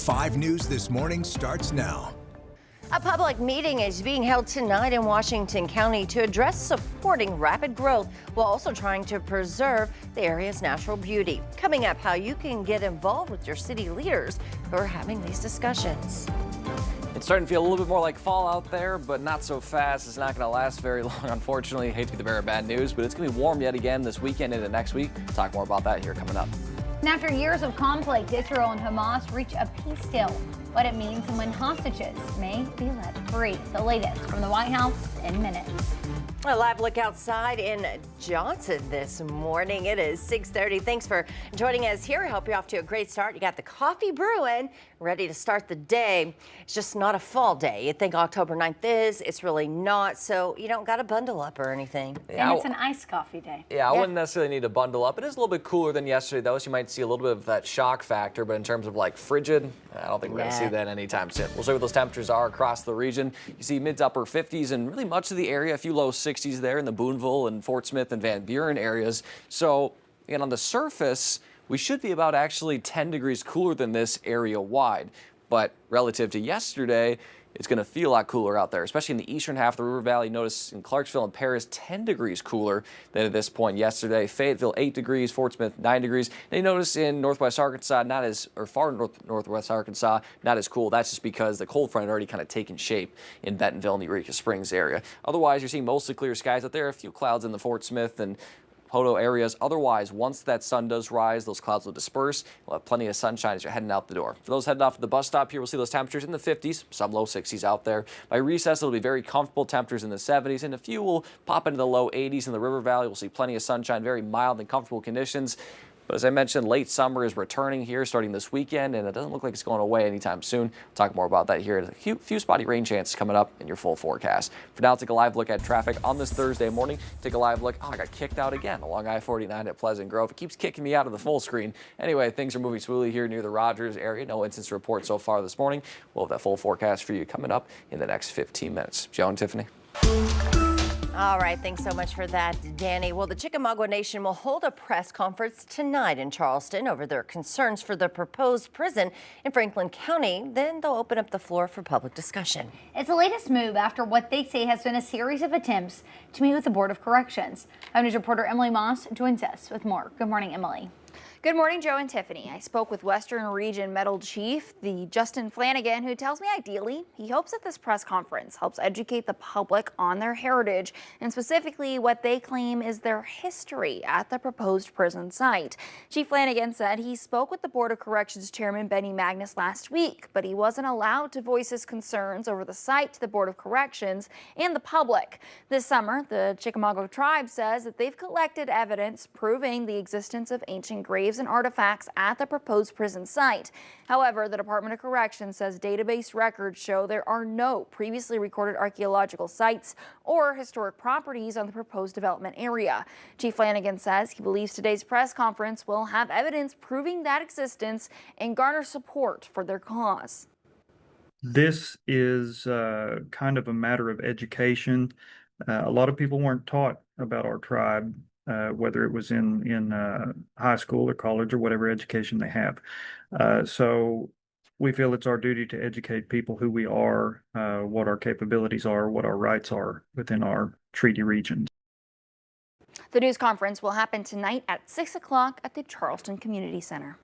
5 News This Morning starts now. A public meeting is being held tonight in Washington County to address supporting rapid growth while also trying to preserve the area's natural beauty. Coming up, how you can get involved with your city leaders who are having these discussions. It's starting to feel a little bit more like fall out there, but not so fast. It's not going to last very long, unfortunately. Hate to be the bearer of bad news, but it's going to be warm yet again this weekend into next week. We'll talk more about that here coming up. And after years of conflict, Israel and Hamas reach a peace deal. What it means and when hostages may be let free. The latest from the White House in minutes. A live look outside in Johnson this morning. It is 6:30. Thanks for joining us here. I hope you're off to a great start. You got the coffee brewing, ready to start the day. It's just not a fall day. You'd think October 9th is. It's really not. So you don't got to bundle up or anything. And it's an iced coffee day. Yeah, I wouldn't necessarily need to bundle up. It is a little bit cooler than yesterday, though, so you might see a little bit of that shock factor. But in terms of like frigid, I don't think we're going to see that anytime soon. We'll see what those temperatures are across the region. You see mid to upper 50s and really much of the area, a few low 60s there in the Boonville and Fort Smith and Van Buren areas. So again, on the surface, we should be about actually 10 degrees cooler than this area wide. But relative to yesterday, it's going to feel a lot cooler out there, especially in the eastern half of the River Valley. Notice in Clarksville and Paris, 10 degrees cooler than at this point yesterday. Fayetteville, 8 degrees. Fort Smith, 9 degrees. And you notice in northwest Arkansas, far northwest Arkansas, not as cool. That's just because the cold front had already kind of taken shape in Bentonville and the Eureka Springs area. Otherwise, you're seeing mostly clear skies out there. A few clouds in the Fort Smith and Poto areas. Otherwise, once that sun does rise, those clouds will disperse. We'll have plenty of sunshine as you're heading out the door. For those heading off at the bus stop here, we'll see those temperatures in the 50s, some low 60s out there. By recess, it'll be very comfortable temperatures in the 70s, and a few will pop into the low 80s in the River Valley. We'll see plenty of sunshine, very mild and comfortable conditions. But as I mentioned, late summer is returning here starting this weekend, and it doesn't look like it's going away anytime soon. We'll talk more about that here. A few spotty rain chances coming up in your full forecast. For now, take a live look at traffic on this Thursday morning. Take a live look. I got kicked out again along I-49 at Pleasant Grove. It keeps kicking me out of the full screen. Anyway, things are moving smoothly here near the Rogers area. No incidents report so far this morning. We'll have that full forecast for you coming up in the next 15 minutes. Joe and Tiffany. All right, thanks so much for that, Danny. Well, the Chickamauga Nation will hold a press conference tonight in Charleston over their concerns for the proposed prison in Franklin County. Then they'll open up the floor for public discussion. It's the latest move after what they say has been a series of attempts to meet with the Board of Corrections. Our news reporter Emily Moss joins us with more. Good morning, Emily. Good morning, Joe and Tiffany. I spoke with Western Region Metal Chief, Justin Flanagan, who tells me ideally he hopes that this press conference helps educate the public on their heritage and specifically what they claim is their history at the proposed prison site. Chief Flanagan said he spoke with the Board of Corrections Chairman Benny Magnus last week, but he wasn't allowed to voice his concerns over the site to the Board of Corrections and the public. This summer, the Chickamauga tribe says that they've collected evidence proving the existence of ancient graves and artifacts at the proposed prison site. However, the Department of Corrections says database records show there are no previously recorded archaeological sites or historic properties on the proposed development area. Chief Flanagan says he believes today's press conference will have evidence proving that existence and garner support for their cause. This is kind of a matter of education. A lot of people weren't taught about our tribe, whether it was in high school or college or whatever education they have. So we feel it's our duty to educate people who we are, what our capabilities are, what our rights are within our treaty regions. The news conference will happen tonight at 6 o'clock at the Charleston Community Center.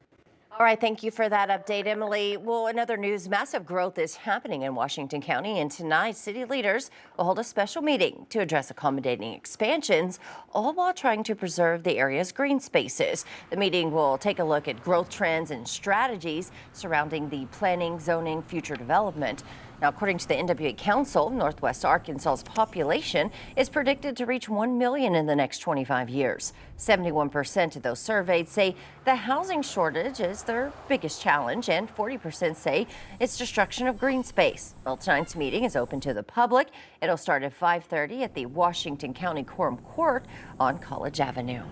All right, thank you for that update, Emily. Well, in other news, massive growth is happening in Washington County, and tonight city leaders will hold a special meeting to address accommodating expansions, all while trying to preserve the area's green spaces. The meeting will take a look at growth trends and strategies surrounding the planning, zoning, future development. Now, according to the NWA Council, Northwest Arkansas's population is predicted to reach 1 million in the next 25 years. 71% of those surveyed say the housing shortage is their biggest challenge, and 40% say it's destruction of green space. Well, tonight's meeting is open to the public. It'll start at 5:30 at the Washington County Quorum Court on College Avenue.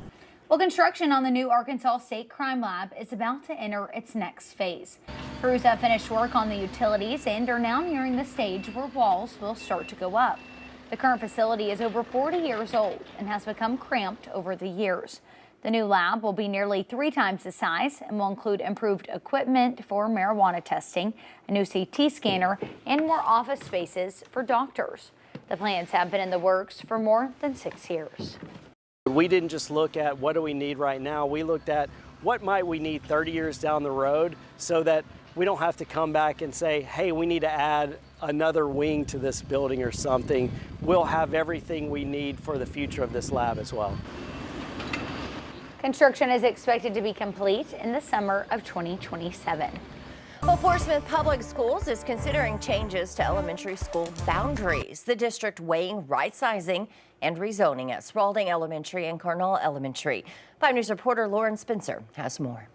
Well, construction on the new Arkansas State Crime Lab is about to enter its next phase. Crews have finished work on the utilities and are now nearing the stage where walls will start to go up. The current facility is over 40 years old and has become cramped over the years. The new lab will be nearly 3 times the size and will include improved equipment for marijuana testing, a new CT scanner, and more office spaces for doctors. The plans have been in the works for more than 6 years. We didn't just look at what do we need right now. We looked at what might we need 30 years down the road so that we don't have to come back and say, hey, we need to add another wing to this building or something. We'll have everything we need for the future of this lab as well. Construction is expected to be complete in the summer of 2027. Well, Fort Smith Public Schools is considering changes to elementary school boundaries. The district weighing right-sizing and rezoning at Spalding Elementary and Carnell Elementary. 5 News reporter Lauren Spencer has more.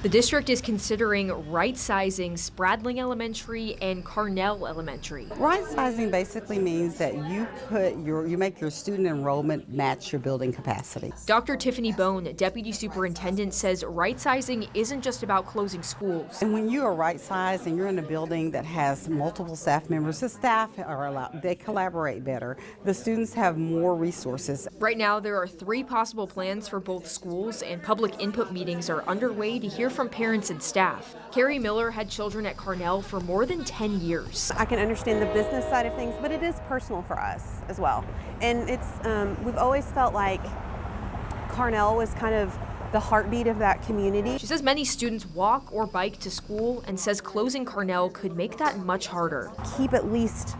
The district is considering right-sizing Spradling Elementary and Carnell Elementary. Right-sizing basically means that you make your student enrollment match your building capacity. Dr. Tiffany Bone, deputy superintendent, says right-sizing isn't just about closing schools. And when you are right-sized and you're in a building that has multiple staff members, the staff are allowed, they collaborate better. The students have more resources. Right now, there are 3 possible plans for both schools, and public input meetings are underway to hear from parents and staff. Carrie Miller had children at Carnell for more than 10 years. I can understand the business side of things, but it is personal for us as well. And it's we've always felt like Carnell was kind of the heartbeat of that community. She says many students walk or bike to school and says closing Carnell could make that much harder. Keep at least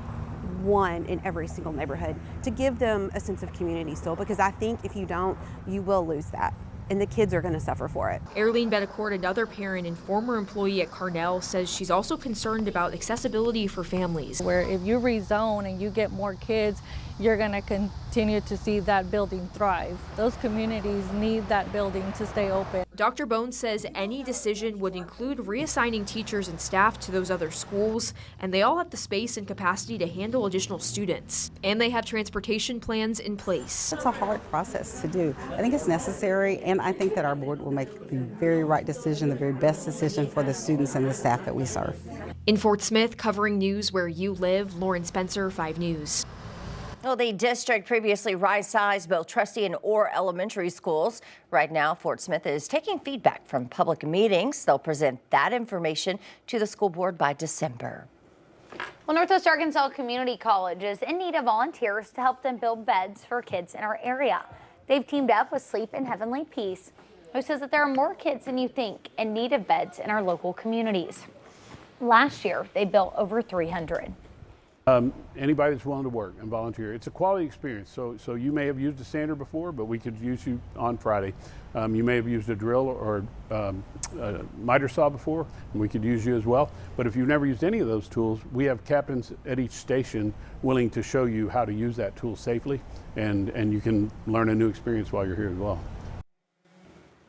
one in every single neighborhood to give them a sense of community still, because I think if you don't, you will lose that. And the kids are going to suffer for it. Arlene Betancourt, another parent and former employee at Carnell, says she's also concerned about accessibility for families. Where if you rezone and you get more kids, you're going to continue to see that building thrive. Those communities need that building to stay open. Dr. Bones says any decision would include reassigning teachers and staff to those other schools, and they all have the space and capacity to handle additional students. And they have transportation plans in place. It's a hard process to do. I think it's necessary, and I think that our board will make the very right decision, the very best decision for the students and the staff that we serve. In Fort Smith, covering news where you live, Lauren Spencer, 5 News. Well, the district previously right-sized both Trustee and Orr elementary schools. Right now, Fort Smith is taking feedback from public meetings. They'll present that information to the school board by December. Well, Northwest Arkansas Community College is in need of volunteers to help them build beds for kids in our area. They've teamed up with Sleep in Heavenly Peace, who says that there are more kids than you think in need of beds in our local communities. Last year, they built over 300. Anybody that's willing to work and volunteer. It's a quality experience. So you may have used a sander before, but we could use you on Friday. You may have used a drill or a miter saw before, and we could use you as well. But if you've never used any of those tools, we have captains at each station willing to show you how to use that tool safely, and you can learn a new experience while you're here as well.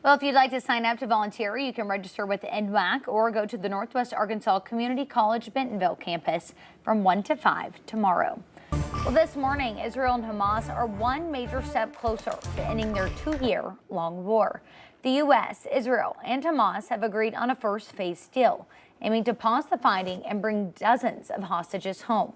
Well, if you'd like to sign up to volunteer, you can register with NWAC or go to the Northwest Arkansas Community College Bentonville campus from 1 to 5 tomorrow. Well, this morning, Israel and Hamas are one major step closer to ending their 2-year-long war. The U.S., Israel, and Hamas have agreed on a first phase deal, aiming to pause the fighting and bring dozens of hostages home.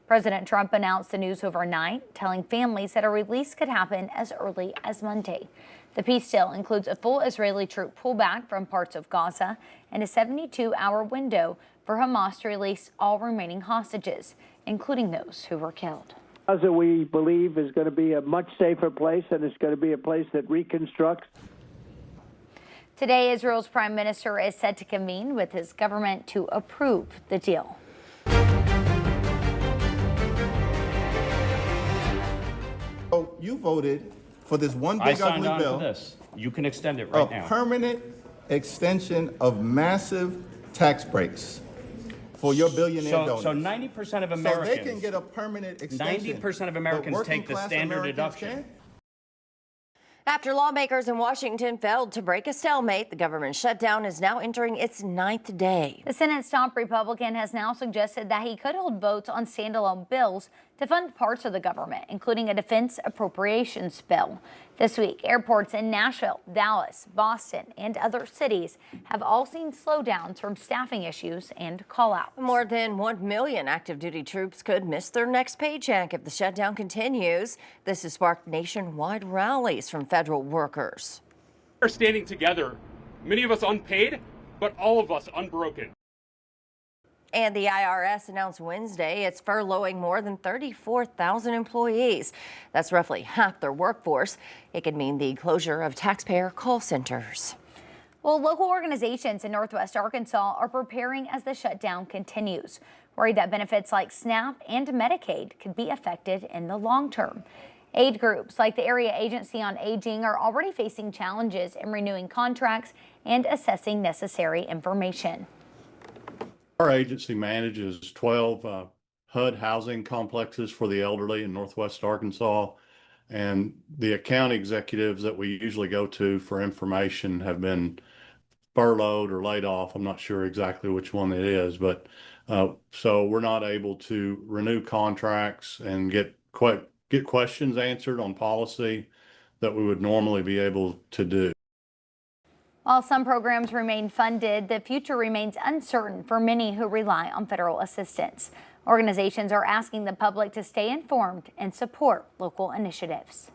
President Trump announced the news overnight, telling families that a release could happen as early as Monday. The peace deal includes a full Israeli troop pullback from parts of Gaza and a 72-hour window for Hamas to release all remaining hostages, including those who were killed. Gaza, we believe, is going to be a much safer place, and it's going to be a place that reconstructs. Today, Israel's prime minister is set to convene with his government to approve the deal. So you voted for this one big I signed ugly on bill. for this. You can extend it right now. A permanent extension of massive tax breaks for your billionaire donors. So 90% of Americans. So they can get a permanent extension. 90% of Americans take the standard deduction. After lawmakers in Washington failed to break a stalemate, the government shutdown is now entering its 9th day. The Senate's top Republican has now suggested that he could hold votes on standalone bills to fund parts of the government, including a defense appropriations bill. This week, airports in Nashville, Dallas, Boston, and other cities have all seen slowdowns from staffing issues and call-outs. More than 1 million active duty troops could miss their next paycheck if the shutdown continues. This has sparked nationwide rallies from federal workers. are standing together, many of us unpaid, but all of us unbroken. And the IRS announced Wednesday it's furloughing more than 34,000 employees. That's roughly half their workforce. It could mean the closure of taxpayer call centers. Well, local organizations in Northwest Arkansas are preparing as the shutdown continues, worried that benefits like SNAP and Medicaid could be affected in the long term. Aid groups like the Area Agency on Aging are already facing challenges in renewing contracts and assessing necessary information. Our agency manages 12 HUD housing complexes for the elderly in Northwest Arkansas, and the account executives that we usually go to for information have been furloughed or laid off. I'm not sure exactly which one it is, but so we're not able to renew contracts and get questions answered on policy that we would normally be able to do. While some programs remain funded, the future remains uncertain for many who rely on federal assistance. Organizations are asking the public to stay informed and support local initiatives.